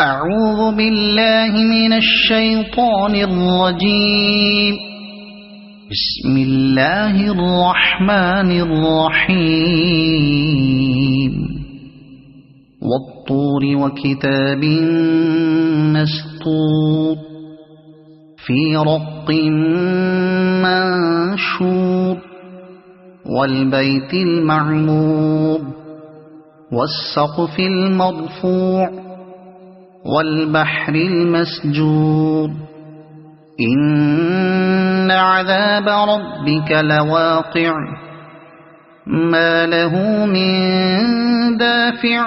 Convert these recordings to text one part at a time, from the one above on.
أعوذ بالله من الشيطان الرجيم. بسم الله الرحمن الرحيم. والطور وكتاب مسطور في رق منشور والبيت المعمور والسقف المرفوع والبحر المسجور إن عذاب ربك لواقع ما له من دافع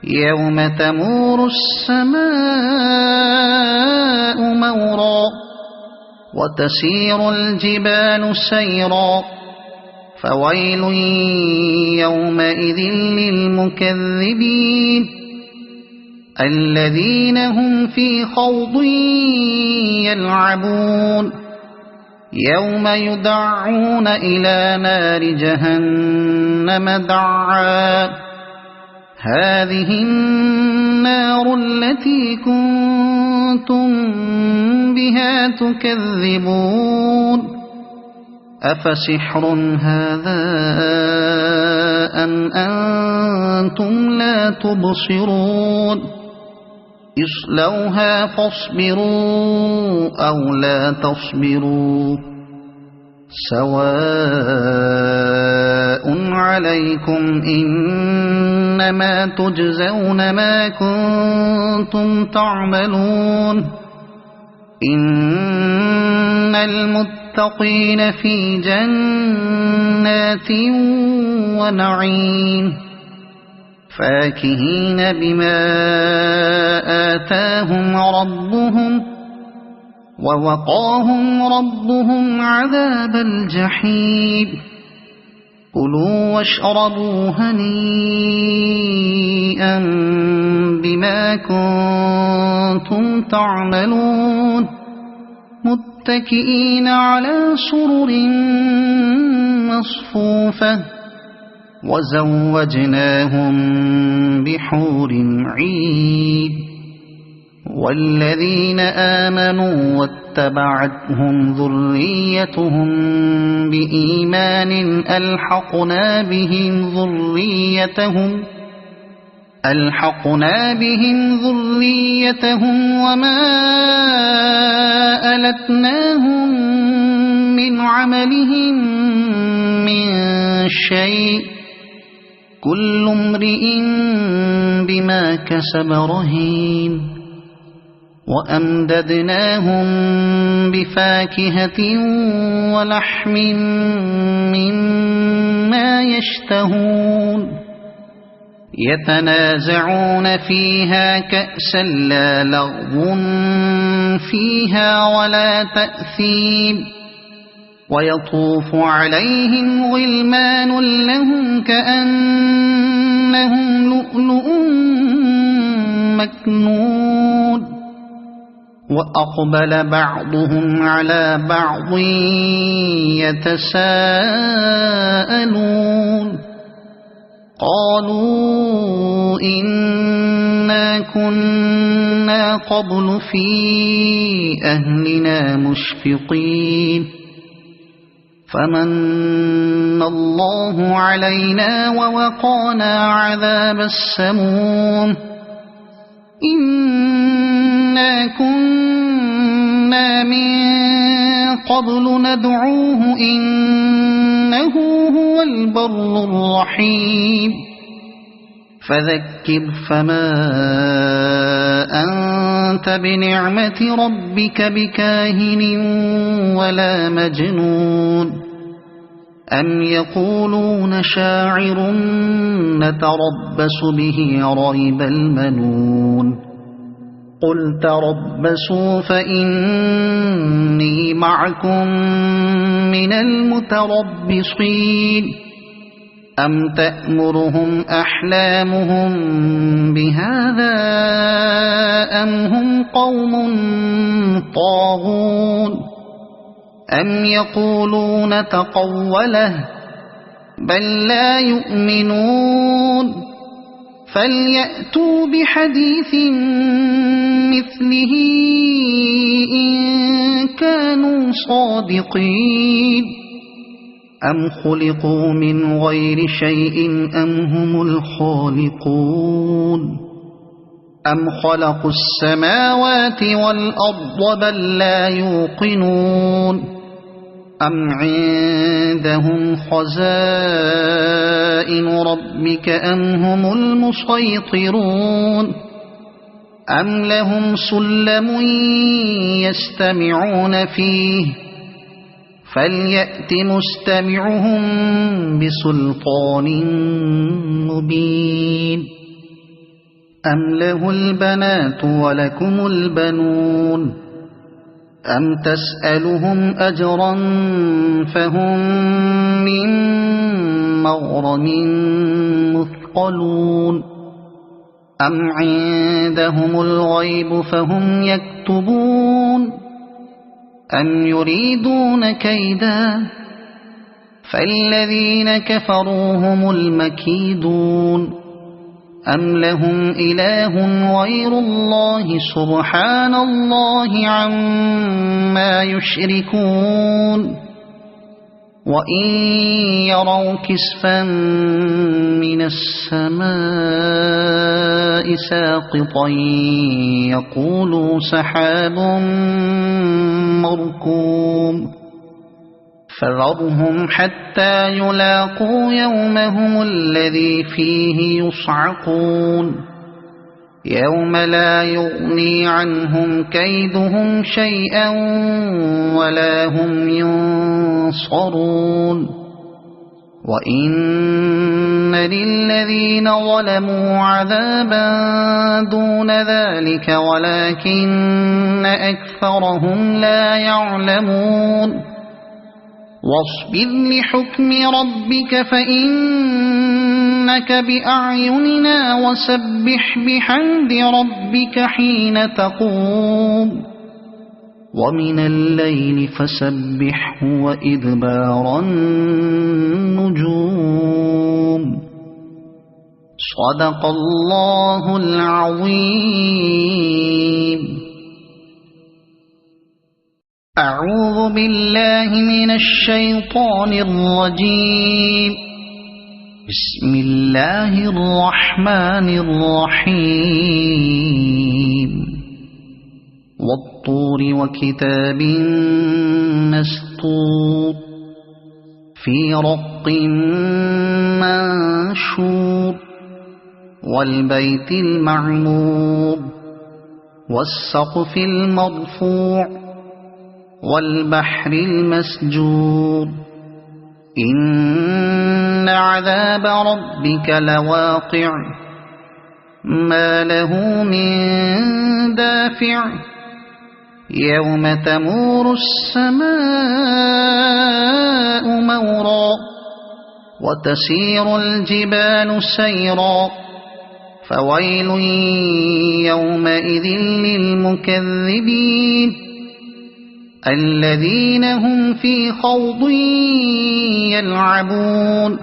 يوم تمور السماء مورا وتسير الجبال سيرا فويل يومئذ للمكذبين الذين هم في خوض يلعبون يوم يدعون إلى نار جهنم دعا هذه النار التي كنتم بها تكذبون أفسحر هذا أم أنتم لا تبصرون اصلوها فاصبروا أو لا تصبروا سواء عليكم إنما تجزون ما كنتم تعملون إن المتقين في جنات ونعيم فاكهين بما آتاهم ربهم ووقاهم ربهم عذاب الجحيم كلوا واشربوا هنيئا بما كنتم تعملون متكئين على سرر مصفوفة وزوجناهم بحور عين والذين آمنوا واتبعتهم ذريتهم بإيمان ألحقنا بهم ذريتهم وما ألتناهم من عملهم من شيء كل امرئ بما كسب رهين وأمددناهم بفاكهة ولحم مما يشتهون يتنازعون فيها كأسا لا لغو فيها ولا تأثيم ويطوف عليهم غلمان لهم كأنهم لؤلؤ مكنون وأقبل بعضهم على بعض يتساءلون قالوا إنا كنا قبل في أهلنا مشفقين فمن الله علينا ووقانا عذاب السموم إنا كنا من قبل ندعوه إنه هو البر الرحيم فذكر فما أنت بنعمة ربك بكاهن ولا مجنون أم يقولون شاعر نتربص به ريب المنون قل تربصوا فإني معكم من المتربصين أم تأمرهم أحلامهم بهذا أم هم قوم طاغون أم يقولون تقوله بل لا يؤمنون فليأتوا بحديث مثله إن كانوا صادقين أم خلقوا من غير شيء أم هم الخالقون أم خلقوا السماوات والأرض بل لا يوقنون أم عندهم خزائن ربك أم هم المسيطرون أم لهم سلم يستمعون فيه فليأت مستمعهم بسلطان مبين أم له البنات ولكم البنون أم تسألهم أجرا فهم من مغرم مثقلون أم عندهم الغيب فهم يكتبون أم يريدون كيدا فالذين كفروا هم المكيدون أم لهم إله غير الله سبحان الله عما يشركون وإن يروا كسفا من السماء ساقطا يقولوا سحاب مركوم فذرهم حتى يلاقوا يومهم الذي فيه يصعقون يوم لا يغني عنهم كيدهم شيئا ولا هم ينصرون وإن للذين ظلموا عذابا دون ذلك ولكن أكثرهم لا يعلمون واصبر لحكم ربك فإنك بأعيننا وسبح بحمد ربك حين تقوم ومن الليل فسبحه وإدبار النجوم صدق الله العظيم. أعوذ بالله من الشيطان الرجيم. بسم الله الرحمن الرحيم. والطور وكتاب مسطور في رق منشور والبيت المعمور والسقف المرفوع والبحر المسجور إن عذاب ربك لواقع ما له من دافع يوم تمور السماء مورا وتسير الجبال سيرا فويل يومئذ للمكذبين الذين هم في خوض يلعبون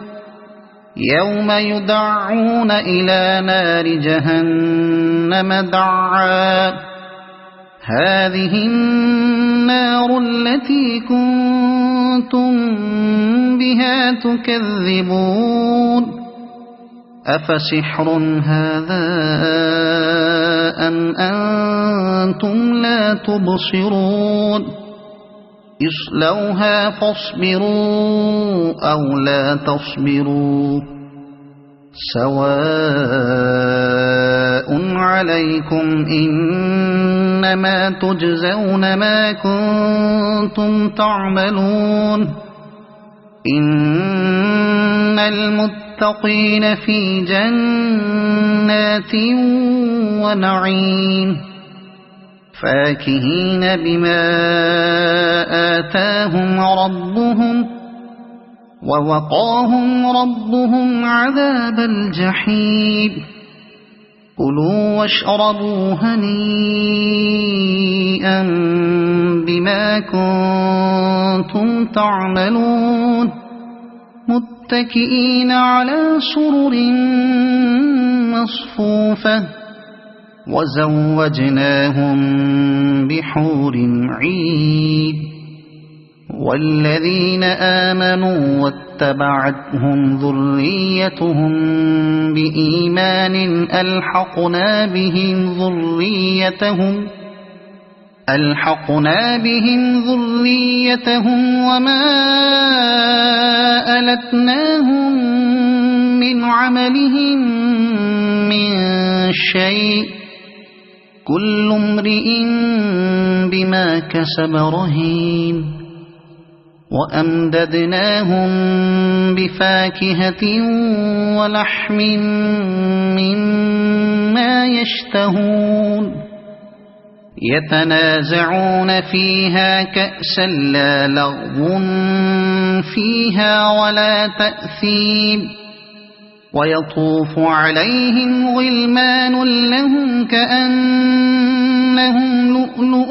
يوم يدعون إلى نار جهنم دعا هذه النار التي كنتم بها تكذبون أفسحر هذا أم أنتم لا تبصرون اصلوها فاصبروا أو لا تصبروا سواء عليكم إنما تجزون ما كنتم تعملون إن المتقين في جنات ونعيم فاكهين بما آتاهم ربهم ووقاهم ربهم عذاب الجحيم كلوا واشربوا هنيئا بما كنتم تعملون متكئين على سرر مصفوفة وزوجناهم بحور عين والذين آمنوا واتبعتهم ذريتهم بإيمان ألحقنا بهم ذريتهم وما ألتناهم من عملهم من شيء كل امرئ بما كسب رهين وأمددناهم بفاكهة ولحم مما يشتهون يتنازعون فيها كأسا لا لغو فيها ولا تأثيم ويطوف عليهم غلمان لهم كأنهم لؤلؤ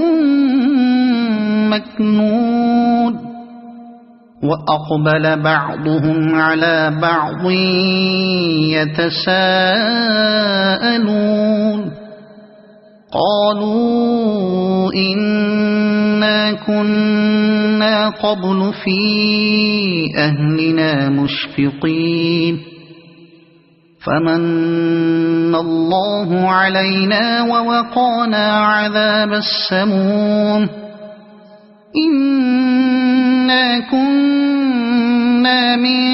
مكنون وأقبل بعضهم على بعض يتساءلون قالوا إنا كنا قبل في أهلنا مشفقين فمن الله علينا ووقانا عذاب السموم إنا كنا من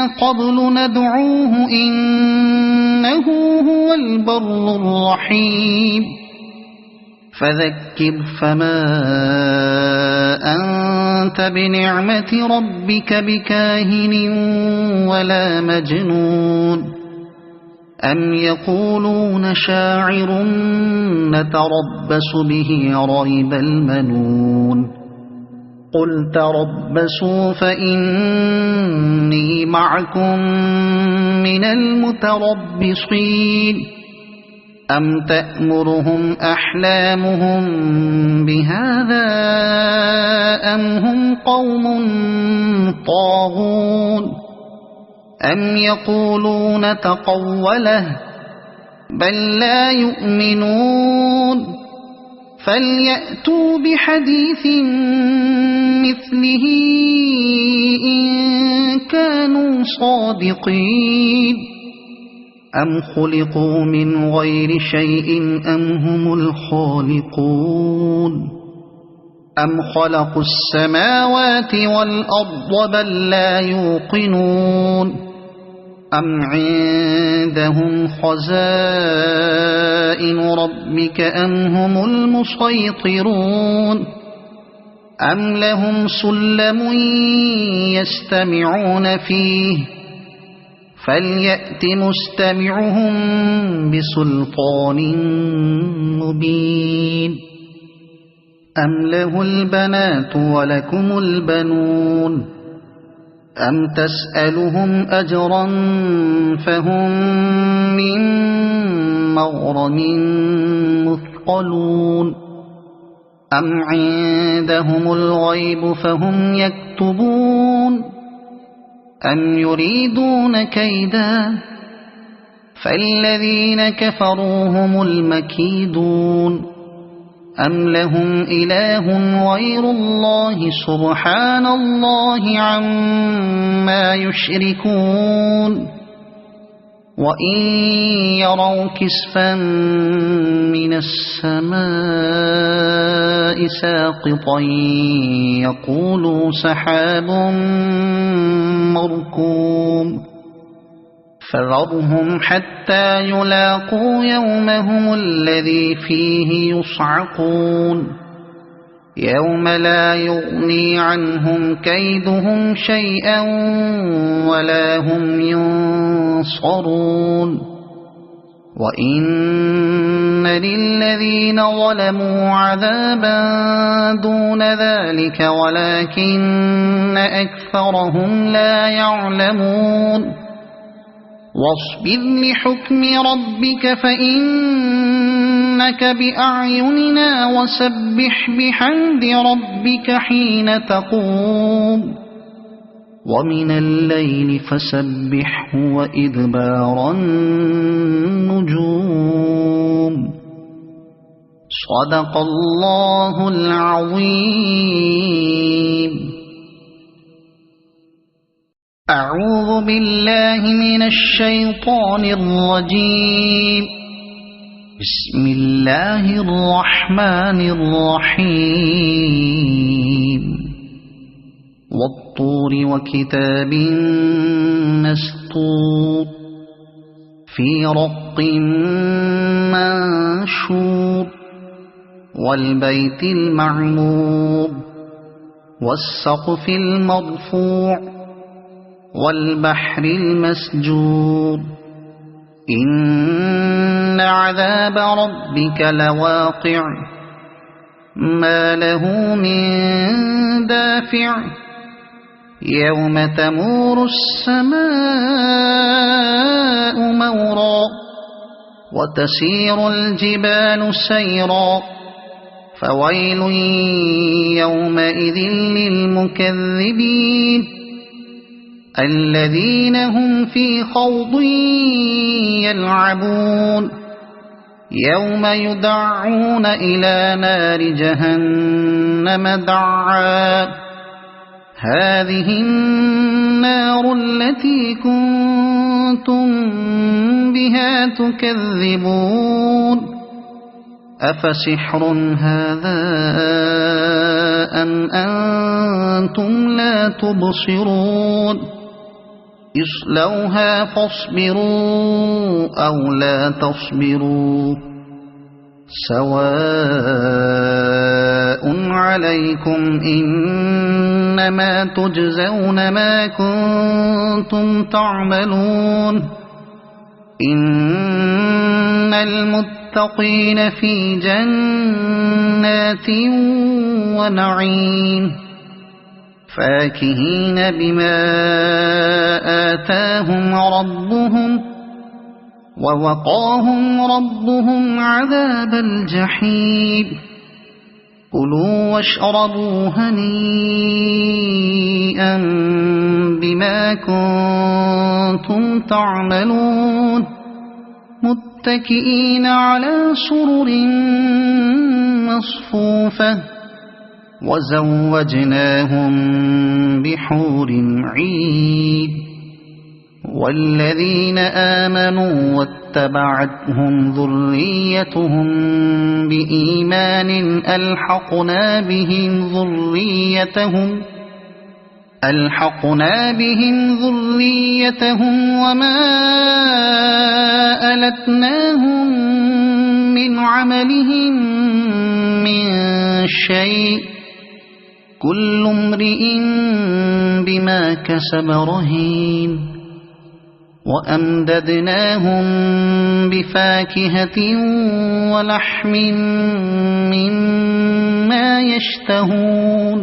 قبل ندعوه إنه هو البر الرحيم فذكر فما أنت بنعمة ربك بكاهن ولا مجنون أم يقولون شاعر نتربص به ريب المنون قل تربصوا فإني معكم من المتربصين أم تأمرهم أحلامهم بهذا أم هم قوم طاغون أم يقولون تقوله بل لا يؤمنون فليأتوا بحديث مثله إن كانوا صادقين أم خلقوا من غير شيء أم هم الخالقون أم خلقوا السماوات والأرض بل لا يوقنون أم عندهم خزائن ربك أم هم المسيطرون أم لهم سلم يستمعون فيه فليأت مستمعهم بسلطان مبين أم له البنات ولكم البنون أم تسألهم أجرا فهم من مغرم مثقلون أم عندهم الغيب فهم يكتبون أم يريدون كيدا فالذين كفروا هم المكيدون أم لهم إله غير الله سبحان الله عما يشركون وإن يروا كسفا من السماء ساقطا يقولوا سحاب مركوم فذرهم حتى يلاقوا يومهم الذي فيه يصعقون يوم لا يغني عنهم كيدهم شيئا ولا هم ينصرون وإن للذين ظلموا عذابا دون ذلك ولكن أكثرهم لا يعلمون واصبر لحكم ربك فإنك بأعيننا وسبح بحمد ربك حين تقوم ومن الليل فسبحه وإدبار النجوم. صدق الله العظيم. أعوذ بالله من الشيطان الرجيم. بسم الله الرحمن الرحيم. والطور وكتاب مسطور في رق منشور والبيت المعمور والسقف المرفوع والبحر المسجور. إن عذاب ربك لواقع ما له من دافع يوم تمور السماء مورا وتسير الجبال سيرا فويل يومئذ للمكذبين الذين هم في خوض يلعبون. يوم يدعون إلى نار جهنم دعا هذه النار التي كنتم بها تكذبون. أفسحر هذا أم أنتم لا تبصرون. اصلوها فاصبروا أو لا تصبروا سواء عليكم إنما تجزون ما كنتم تعملون. إن المتقين في جنات ونعيم فاكهين بما آتاهم ربهم ووقاهم ربهم عذاب الجحيم. كلوا واشربوا هنيئا بما كنتم تعملون متكئين على سرر مصفوفة وزوجناهم بحور عين. والذين آمنوا واتبعتهم ذريتهم بإيمان ألحقنا بهم ذريتهم وما ألتناهم من عملهم من شيء كل امرئ بما كسب رهين. وأمددناهم بفاكهة ولحم مما يشتهون.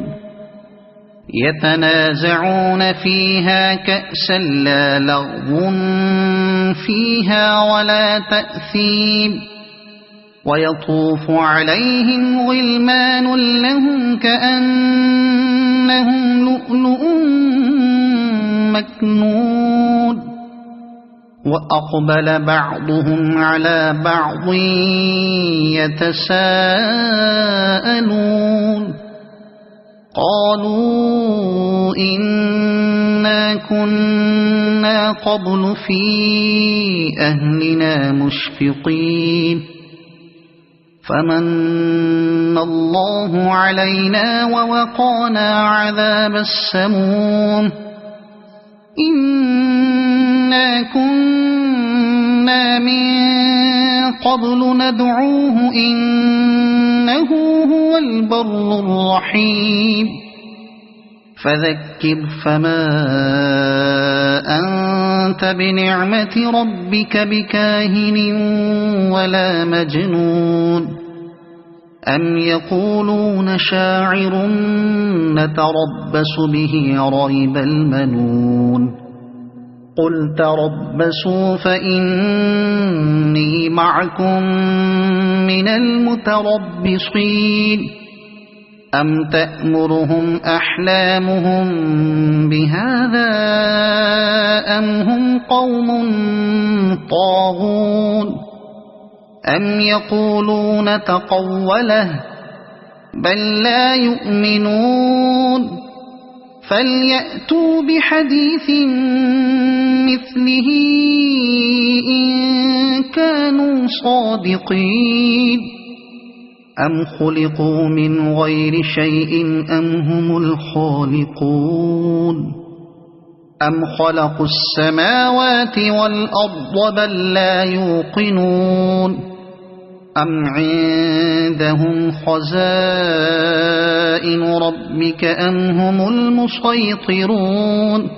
يتنازعون فيها كأسا لا لغو فيها ولا تأثيم. ويطوف عليهم غلمان لهم كأنهم لؤلؤ مكنون. وأقبل بعضهم على بعض يتساءلون قالوا إنا كنا قبل في أهلنا مشفقين فمن الله علينا ووقانا عذاب السموم. إنا كنا من قبل ندعوه إنه هو البر الرحيم. فذكر فما أنت بنعمة ربك بكاهن ولا مجنون. أم يقولون شاعر نتربص به ريب المنون. قل تربصوا فإني معكم من المتربصين أم تأمرهم أحلامهم بهذا أم هم قوم طاغون أم يقولون تقوله بل لا يؤمنون فليأتوا بحديث مثله إن كانوا صادقين أم خلقوا من غير شيء أم هم الخالقون أم خلقوا السماوات والأرض بل لا يوقنون أم عندهم خزائن ربك أم هم المسيطرون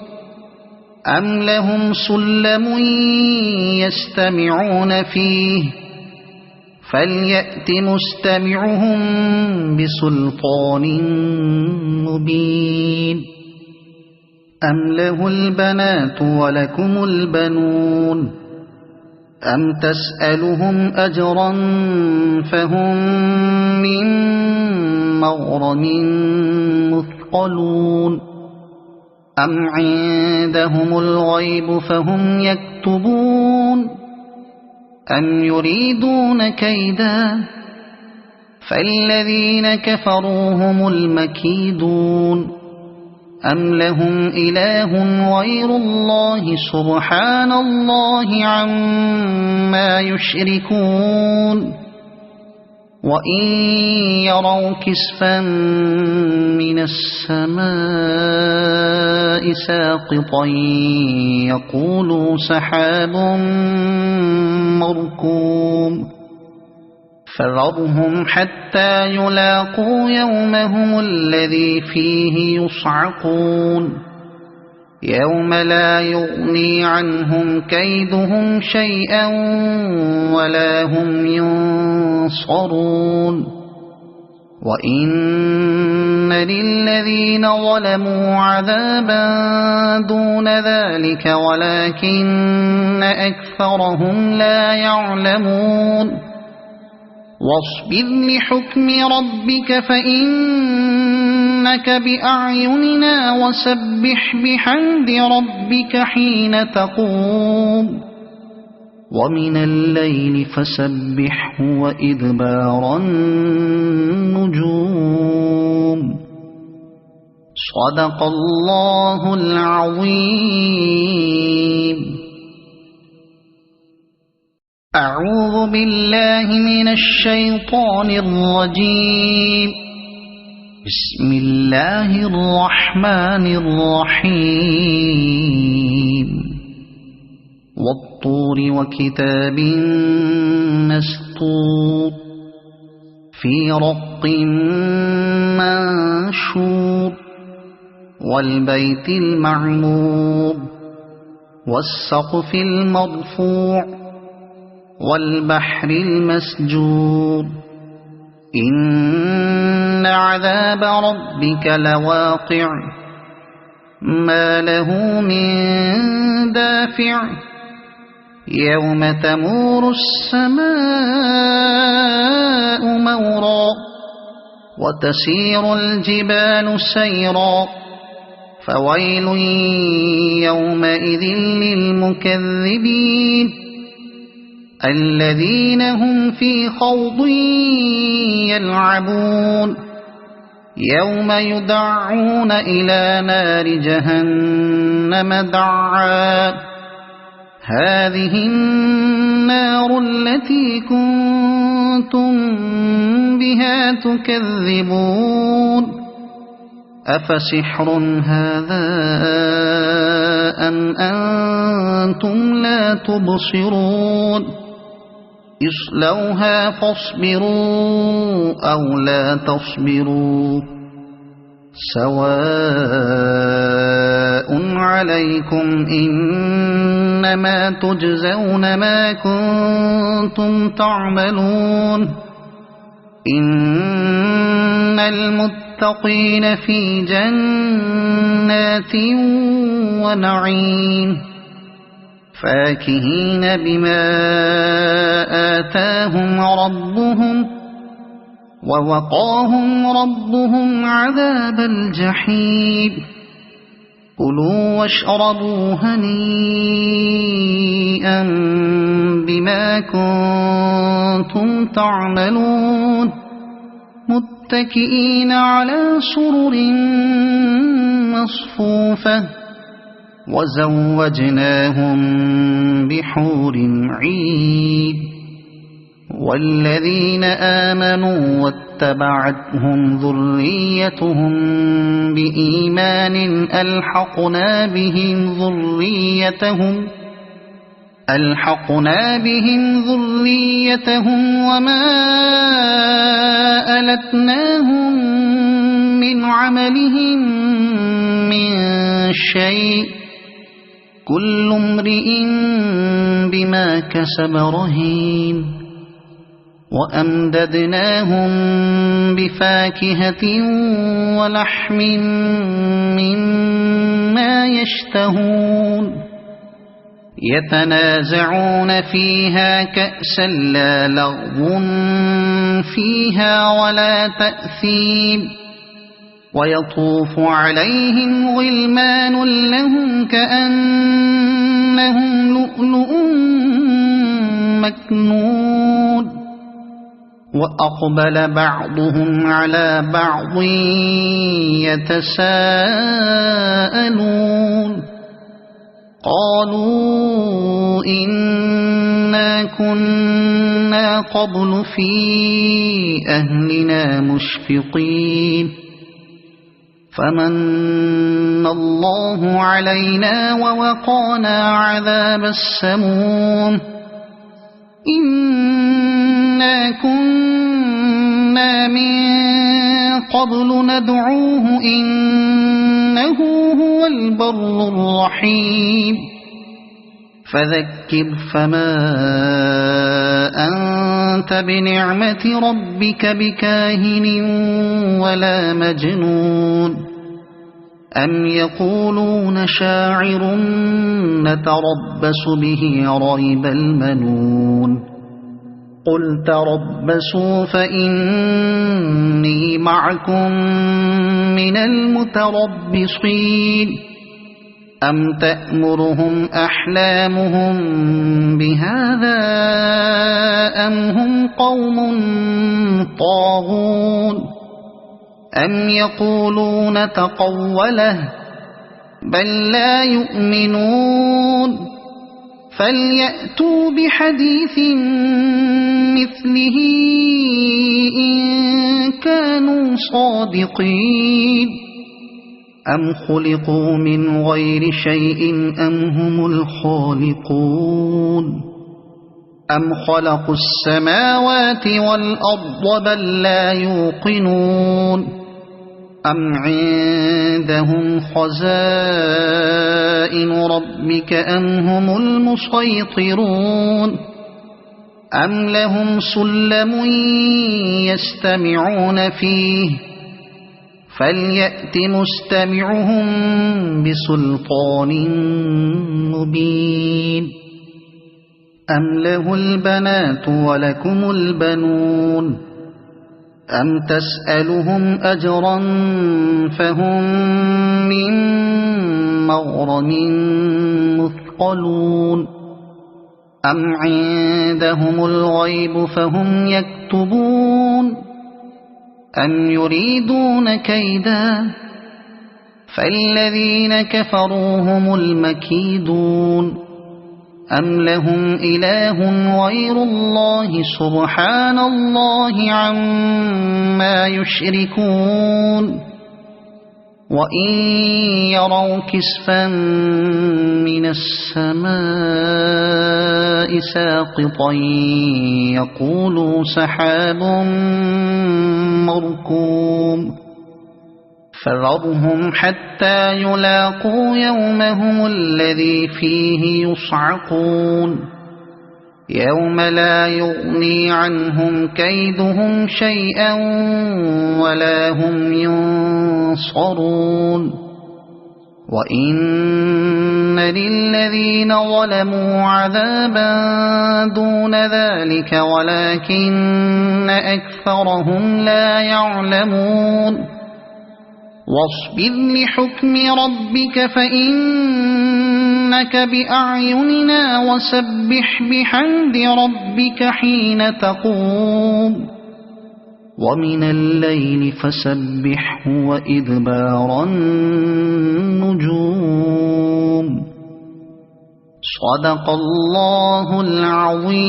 أم لهم سلم يستمعون فيه فليأت مستمعهم بسلطان مبين أم له البنات ولكم البنون أم تسألهم أجرا فهم من مغرم مثقلون أم عندهم الغيب فهم يكتبون أم يريدون كيدا فالذين كفروا هم المكيدون أم لهم إله غير الله سبحان الله عما يشركون وإن يروا كسفا من السماء ساقطا يقولوا سحاب مركوم فذرهم حتى يلاقوا يومهم الذي فيه يصعقون يوم لا يغني عنهم كيدهم شيئا ولا هم ينصرون وإن للذين ظلموا عذابا دون ذلك ولكن أكثرهم لا يعلمون واصبر لحكم ربك فإنك بأعيننا وسبح بحمد ربك حين تقوم ومن الليل فسبحه وإدبار النجوم صدق الله العظيم. أعوذ بالله من الشيطان الرجيم. بسم الله الرحمن الرحيم. والطور وكتاب مسطور في رق منشور والبيت المعمور والسقف المرفوع والبحر المسجور إن عذاب ربك لواقع ما له من دافع يوم تمور السماء مورا وتسير الجبال سيرا فويل يومئذ للمكذبين الذين هم في خوض يلعبون يوم يدعون إلى نار جهنم دعا هذه النار التي كنتم بها تكذبون أفسحر هذا أم أنتم لا تبصرون اصلوها فاصبروا أو لا تصبروا سواء عليكم إنما تجزون ما كنتم تعملون إن المتقين في جنات ونعيم فاكهين بما آتاهم ربهم ووقاهم ربهم عذاب الجحيم كلوا واشربوا هنيئا بما كنتم تعملون متكئين على سرر مصفوفة وزوجناهم بحور عين والذين آمنوا واتبعتهم ذريتهم بإيمان ألحقنا بهم ذريتهم وما ألتناهم من عملهم من شيء كل امرئ بما كسب رهين وأمددناهم بفاكهة ولحم مما يشتهون يتنازعون فيها كأسا لا لغو فيها ولا تأثيم ويطوف عليهم غلمان لهم كأنهم لؤلؤ مكنون وأقبل بعضهم على بعض يتساءلون قالوا إنا كنا قبل في أهلنا مشفقين فمن الله علينا ووقانا عذاب السموم إنا كنا من قبل ندعوه إنه هو البر الرحيم فذكر فما أنت بنعمة ربك بكاهن ولا مجنون أم يقولون شاعر نتربص به ريب المنون قل تربصوا فإني معكم من المتربصين أم تأمرهم أحلامهم بهذا أم هم قوم طاغون أم يقولون تقوله بل لا يؤمنون فليأتوا بحديث مثله إن كانوا صادقين أم خلقوا من غير شيء أم هم الخالقون أم خلقوا السماوات والأرض بل لا يوقنون أم عندهم خزائن ربك أم هم المسيطرون أم لهم سلم يستمعون فيه فليأت مستمعهم بسلطان مبين أم له البنات ولكم البنون أم تسألهم أجرا فهم من مغرم مثقلون أم عندهم الغيب فهم يكتبون أم يريدون كيدا فالذين كفروا هم المكيدون أم لهم إله غير الله سبحان الله عما يشركون وإن يروا كسفا من السماء ساقطا يقولوا سحاب مركوم فذرهم حتى يلاقوا يومهم الذي فيه يصعقون يوم لا يغني عنهم كيدهم شيئا ولا هم ينصرون وإن للذين ظلموا عذابا دون ذلك ولكن أكثرهم لا يعلمون واصبر لحكم ربك فإنك بأعيننا وسبح بحمد ربك حين تقوم ومن الليل فسبحه وإدبار النجوم صدق الله العظيم.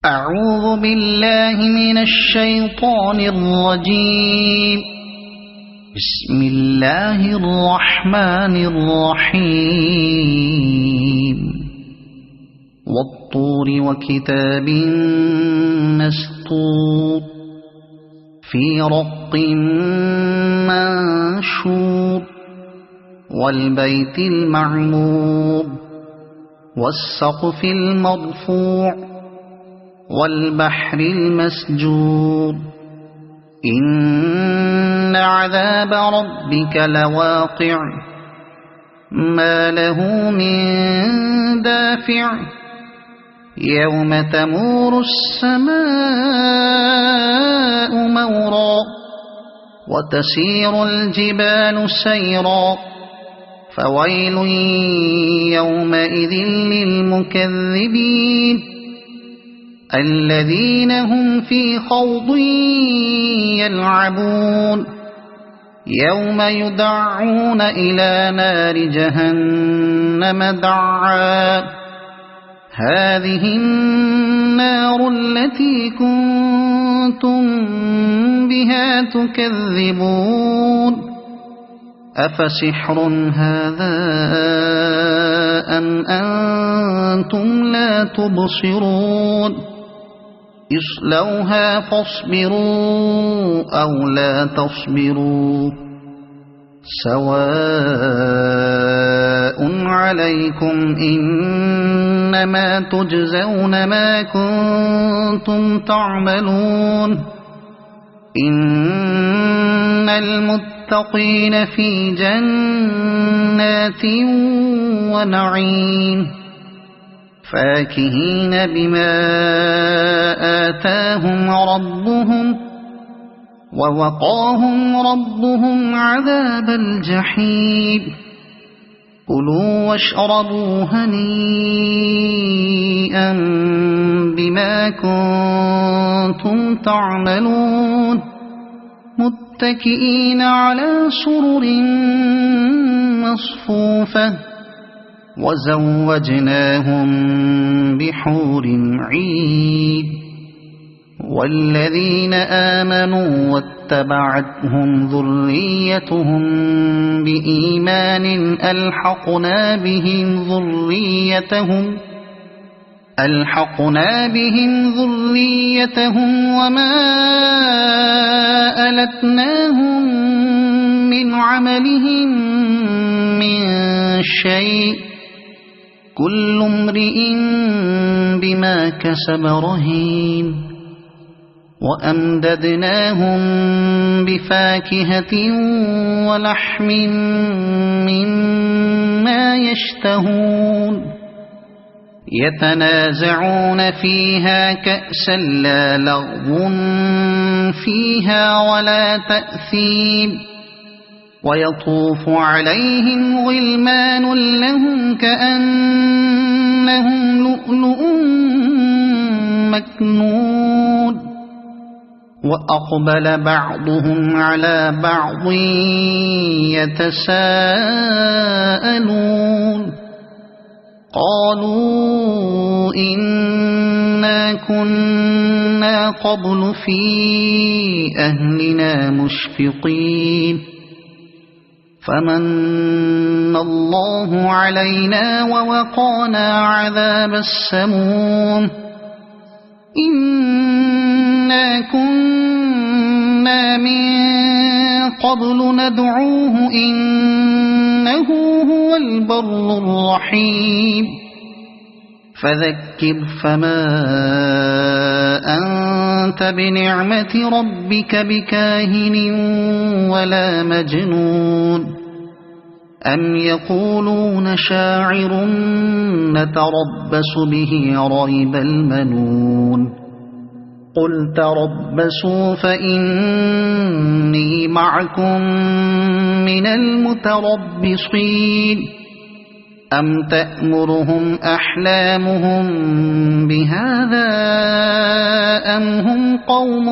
أعوذ بالله من الشيطان الرجيم. بسم الله الرحمن الرحيم. والطور وكتاب مسطور في رق منشور والبيت المعمور والسقف المرفوع والبحر المسجور إن عذاب ربك لواقع ما له من دافع يوم تمور السماء مورا وتسير الجبال سيرا فويل يومئذ للمكذبين الذين هم في خوض يلعبون يوم يدعون إلى نار جهنم دعا هذه النار التي كنتم بها تكذبون أفسحر هذا أم أنتم لا تبصرون اصلوها فاصبروا أو لا تصبروا سواء عليكم إنما تجزون ما كنتم تعملون إن المتقين في جنات ونعيم فاكهين بما آتاهم ربهم ووقاهم ربهم عذاب الجحيم كلوا واشربوا هنيئا بما كنتم تعملون متكئين على سرر مصفوفة وزوجناهم بحور عين والذين آمنوا واتبعتهم ذريتهم بإيمان ألحقنا بهم ذريتهم وما ألتناهم من عملهم من شيء كل امرئ بما كسب رهين وأمددناهم بفاكهة ولحم مما يشتهون يتنازعون فيها كأسا لا لغو فيها ولا تأثيم ويطوف عليهم غلمان لهم كأنهم لؤلؤ مكنون وأقبل بعضهم على بعض يتساءلون قالوا إنا كنا قبل في أهلنا مشفقين فمن الله علينا ووقانا عذاب السموم إنا كنا من قبل ندعوه إنه هو البر الرحيم فذكر فما أنت بنعمة ربك بكاهن ولا مجنون أم يقولون شاعر نتربص به ريب المنون قل تربصوا فإني معكم من المتربصين أم تأمرهم أحلامهم بهذا أم هم قوم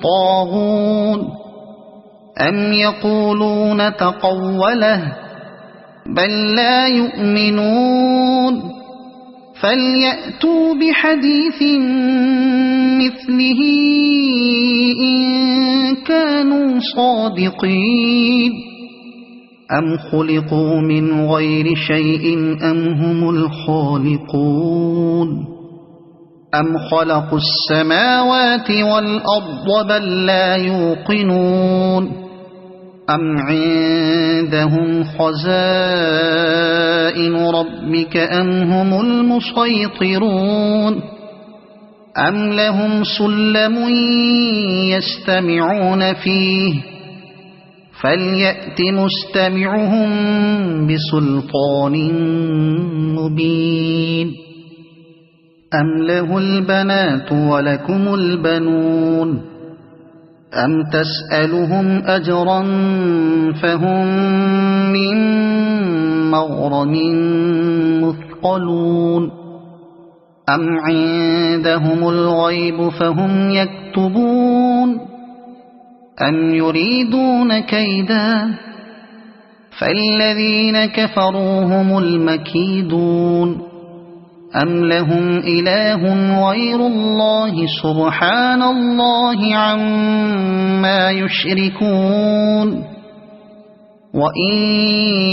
طاغون أم يقولون تقوله بل لا يؤمنون فليأتوا بحديث مثله إن كانوا صادقين أم خلقوا من غير شيء أم هم الخالقون أم خلقوا السماوات والأرض بل لا يوقنون أم عندهم خزائن ربك أم هم المسيطرون أم لهم سلم يستمعون فيه فليأت مستمعهم بسلطان مبين أم له البنات ولكم البنون أم تسألهم أجرا فهم من مغرم مثقلون أم عندهم الغيب فهم يكتبون أم يريدون كيدا فالذين كفروا هم المكيدون أم لهم إله غير الله سبحان الله عما يشركون وإن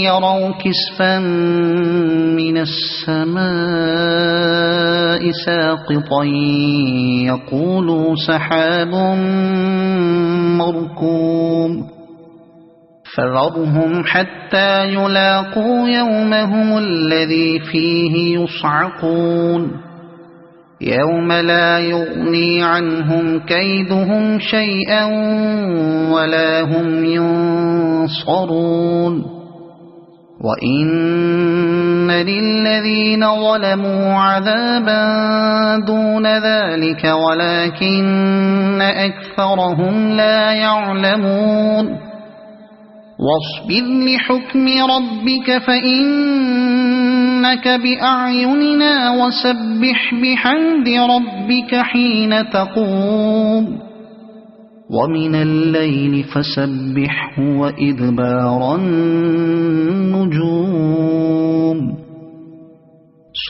يروا كسفا من السماء ساقطا يقولوا سحاب مركوم فذرهم حتى يلاقوا يومهم الذي فيه يصعقون يوم لا يغني عنهم كيدهم شيئا ولا هم ينصرون وإن للذين ظلموا عذابا دون ذلك ولكن أكثرهم لا يعلمون واصبر لحكم ربك فإنك بأعيننا وسبح بحمد ربك حين تقوم ومن الليل فسبحه وإدبار النجوم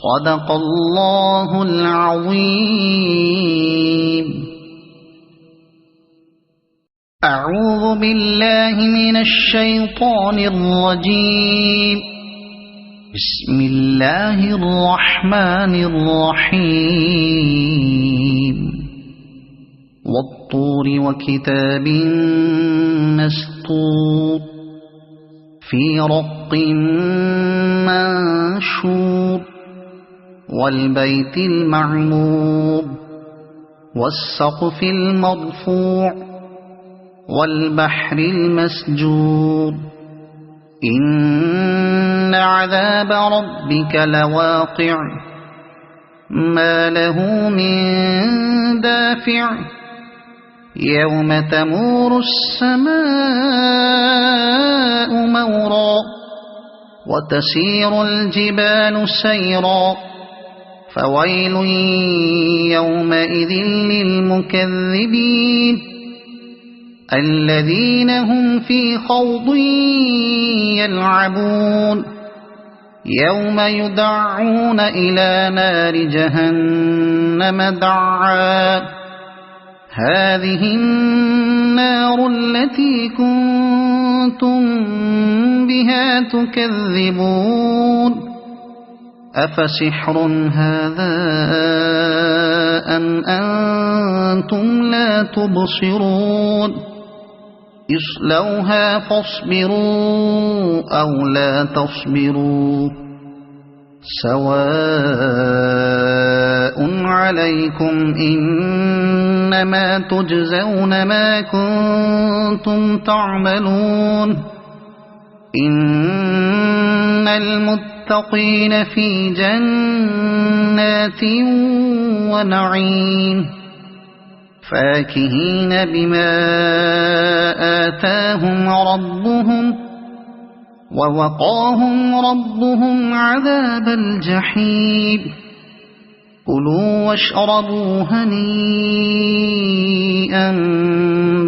صدق الله العظيم. أعوذ بالله من الشيطان الرجيم. بسم الله الرحمن الرحيم. والطور وكتاب مسطور في رق منشور والبيت المعمور والسقف المرفوع والبحر المسجور إن عذاب ربك لواقع ما له من دافع يوم تمور السماء مورا وتسير الجبال سيرا فويل يومئذ للمكذبين الذين هم في خوض يلعبون يوم يدعون إلى نار جهنم دعا هذه النار التي كنتم بها تكذبون أفسحر هذا أم أنتم لا تبصرون اصلوها فاصبروا أو لا تصبروا سواء عليكم إنما تجزون ما كنتم تعملون إن المتقين في جنات ونعيم فاكهين بما آتاهم ربهم ووقاهم ربهم عذاب الجحيم كلوا واشربوا هنيئا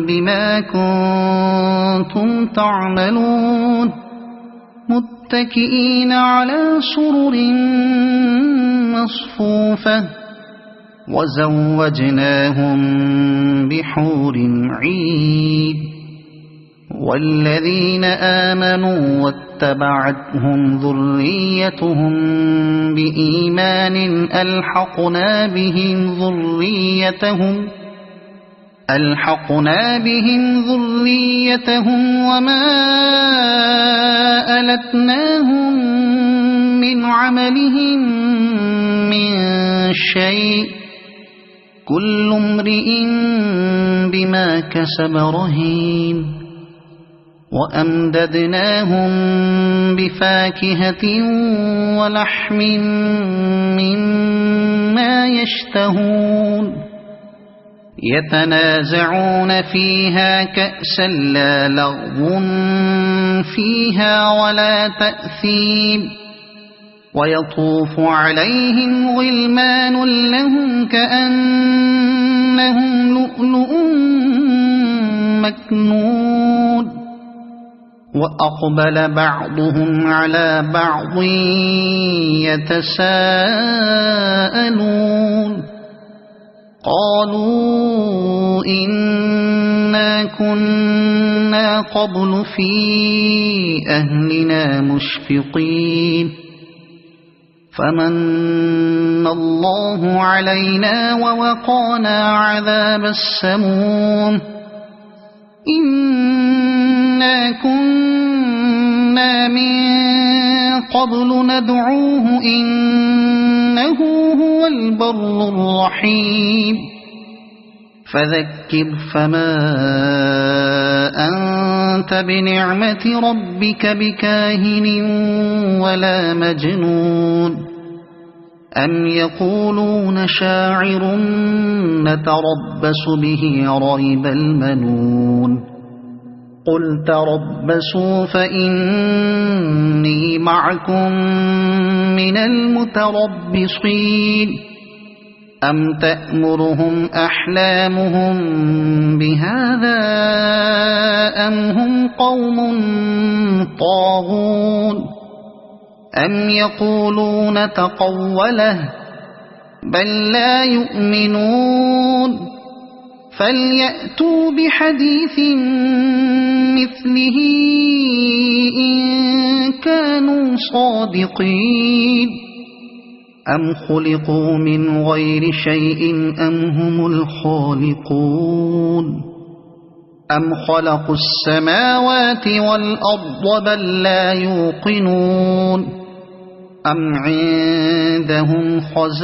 بما كنتم تعملون متكئين على سرر مصفوفة وزوجناهم بحور عين والذين آمنوا واتبعتهم ذريتهم بإيمان ألحقنا بهم ذريتهم وما ألتناهم من عملهم من شيء كل امرئ بما كسب رهين وأمددناهم بفاكهة ولحم مما يشتهون يتنازعون فيها كأسا لا لغو فيها ولا تأثيم ويطوف عليهم غلمان لهم كأنهم لؤلؤ مكنون وأقبل بعضهم على بعض يتساءلون قالوا إنا كنا قبل في أهلنا مشفقين فمن الله علينا ووقانا عذاب السموم إنا كنا من قبل ندعوه إنه هو البر الرحيم فذكر فما أنت بنعمة ربك بكاهن ولا مجنون أم يقولون شاعر نتربص به ريب المنون قل تربصوا فإني معكم من المتربصين أم تأمرهم أحلامهم بهذا أم هم قوم طاغون أم يقولون تقوله بل لا يؤمنون فليأتوا بحديث مثله إن كانوا صادقين أم خلقوا من غير شيء أم هم الخالقون أم خلقوا السماوات والأرض بل لا يوقنون أم عندهم خزائن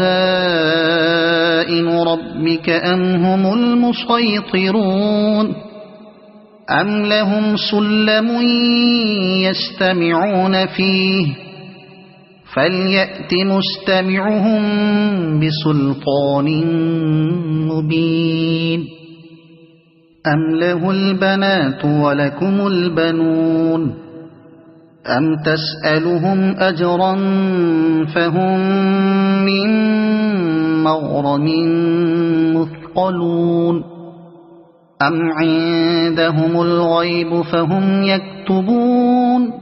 ربك أم هم المسيطرون أم لهم سلم يستمعون فيه فليأت مستمعهم بسلطان مبين أم له البنات ولكم البنون أم تسألهم أجرا فهم من مغرم مثقلون أم عندهم الغيب فهم يكتبون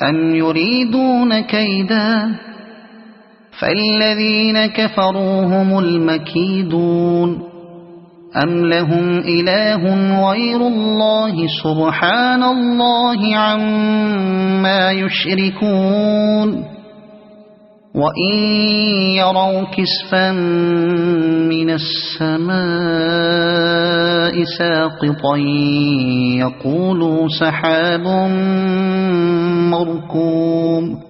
أم يريدون كيدا فالذين كفروا هم المكيدون أم لهم إله غير الله سبحان الله عما يشركون وإن يروا كسفا من السماء ساقطا يقولوا سحاب مركوم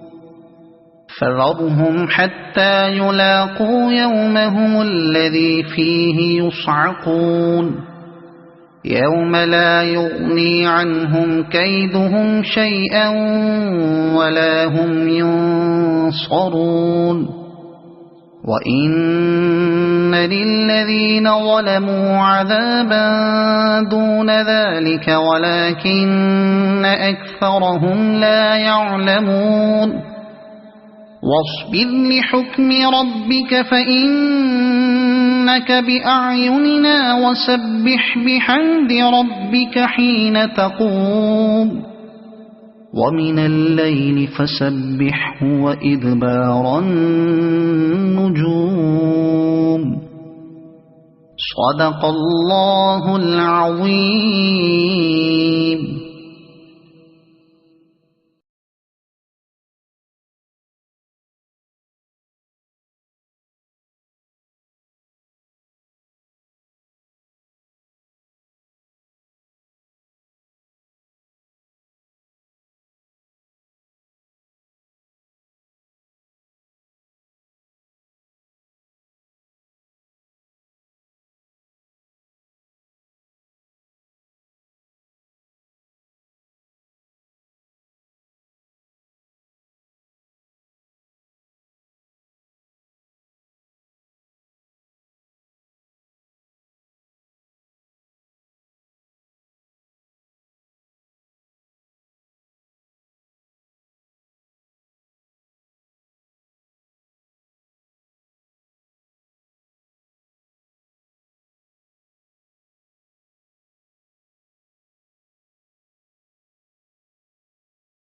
فذرهم حتى يلاقوا يومهم الذي فيه يصعقون يوم لا يغني عنهم كيدهم شيئا ولا هم ينصرون وإن للذين ظلموا عذابا دون ذلك ولكن أكثرهم لا يعلمون واصبر لحكم ربك فإنك بأعيننا وسبح بحمد ربك حين تقوم ومن الليل فسبحه وإدبار النجوم صدق الله العظيم.